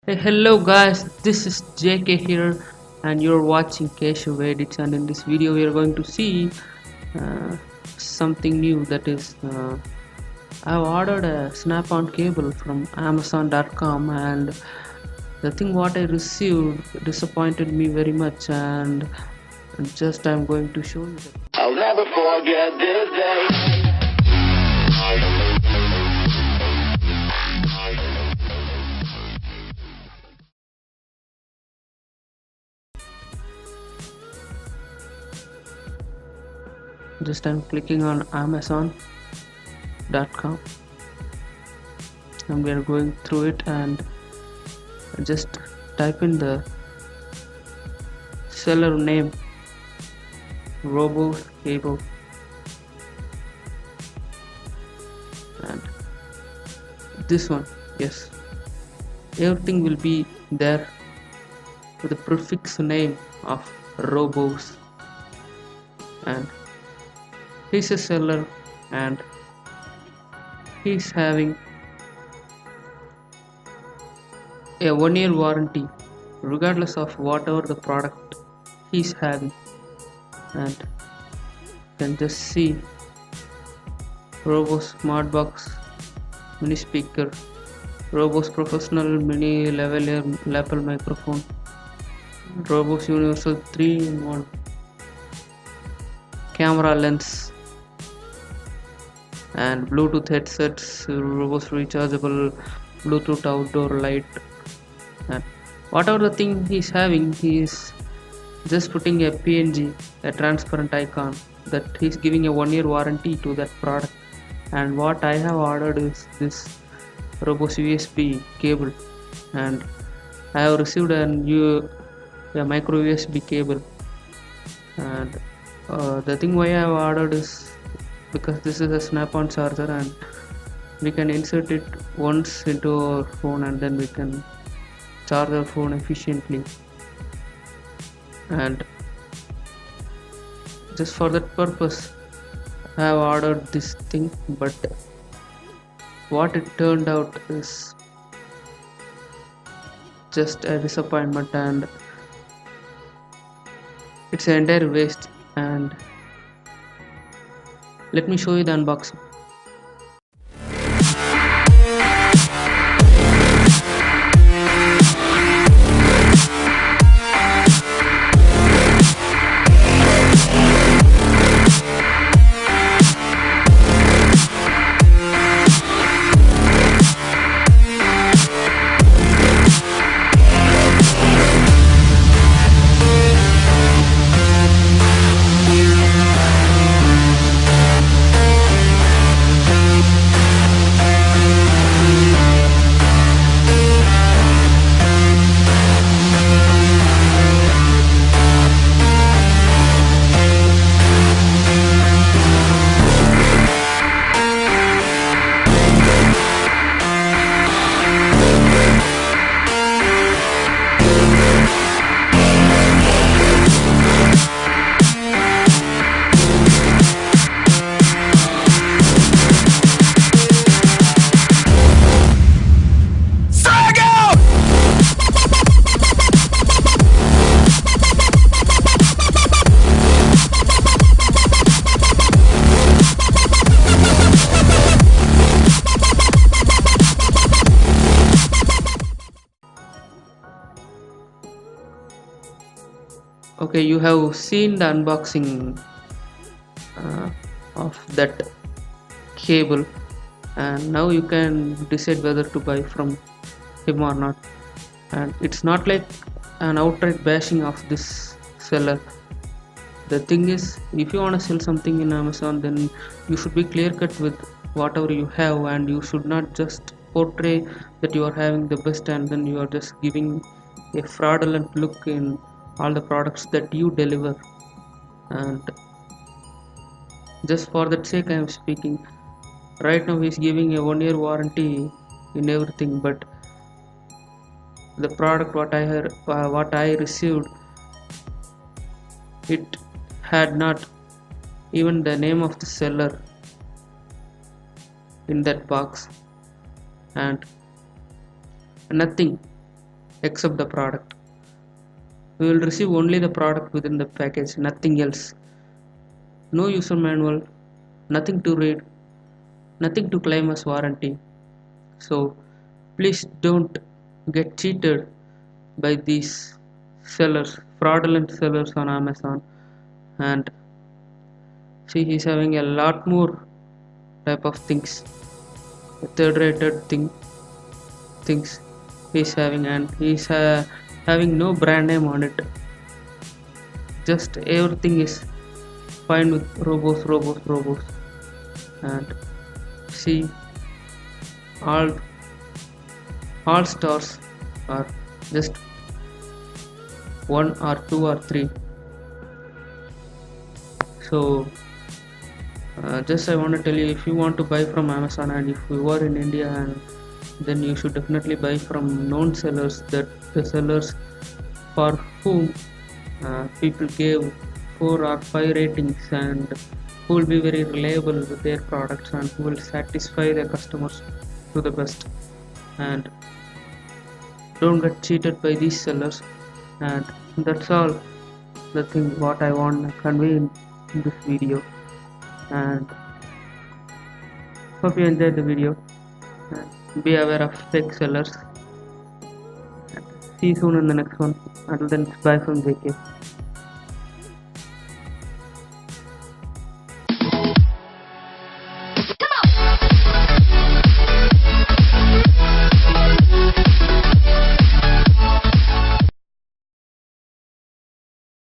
Hey, hello guys, this is JK here and you're watching Keshav Edits, and in this video we are going to see something new, that is I've ordered a snap-on cable from Amazon.com, and the thing what I received disappointed me very much, and just I'm going to show you that. I'll never forget this day. Just I'm clicking on Amazon.com and we are going through it, and just type in the seller name, Robo Cable, and this one. Yes, everything will be there with the prefix name of Robos, and he's a seller and he's having a 1-year warranty regardless of whatever the product he's having. And you can just see Robo Smart Box mini speaker, Robo's professional mini lavalier lapel microphone, Robo's universal 3-in-1 camera lens, and Bluetooth headsets, Robo's rechargeable Bluetooth outdoor light, and whatever the thing he's having, he's just putting a PNG, a transparent icon, that he's giving a 1-year warranty to that product. And what I have ordered is this Robo's USB cable, and I have received a micro USB cable. And the thing why I have ordered is because this is a snap-on charger, and we can insert it once into our phone and then we can charge our phone efficiently. And just for that purpose I have ordered this thing, but what it turned out is just a disappointment, and it's an entire waste. And let me show you the unboxing. Okay, you have seen the unboxing of that cable, and now you can decide whether to buy from him or not. And it's not like an outright bashing of this seller. The thing is, if you want to sell something in Amazon, then you should be clear cut with whatever you have, and you should not just portray that you are having the best and then you are just giving a fraudulent look in all the products that you deliver. And just for that sake I am speaking. Right now he is giving a 1-year warranty in everything, but the product what I received, it had not even the name of the seller in that box, and nothing except the product. We will receive only the product within the package, nothing else. No user manual, nothing to read, nothing to claim as warranty. So please don't get cheated by these sellers, fraudulent sellers on Amazon. And see, he's having a lot more type of things, third rated things he's having, and he's having no brand name on it. Just everything is fine with robos. And see, all stars are just one or two or three. So just I want to tell you, if you want to buy from Amazon and if you are in India, and then you should definitely buy from known sellers, that the sellers for whom people gave 4 or 5 ratings, and who will be very reliable with their products and who will satisfy their customers to the best. And don't get cheated by these sellers. And that's all the thing what I want to convey in this video. And hope you enjoyed the video, and be aware of fake sellers. And see you soon in the next one. Until then, bye from JK.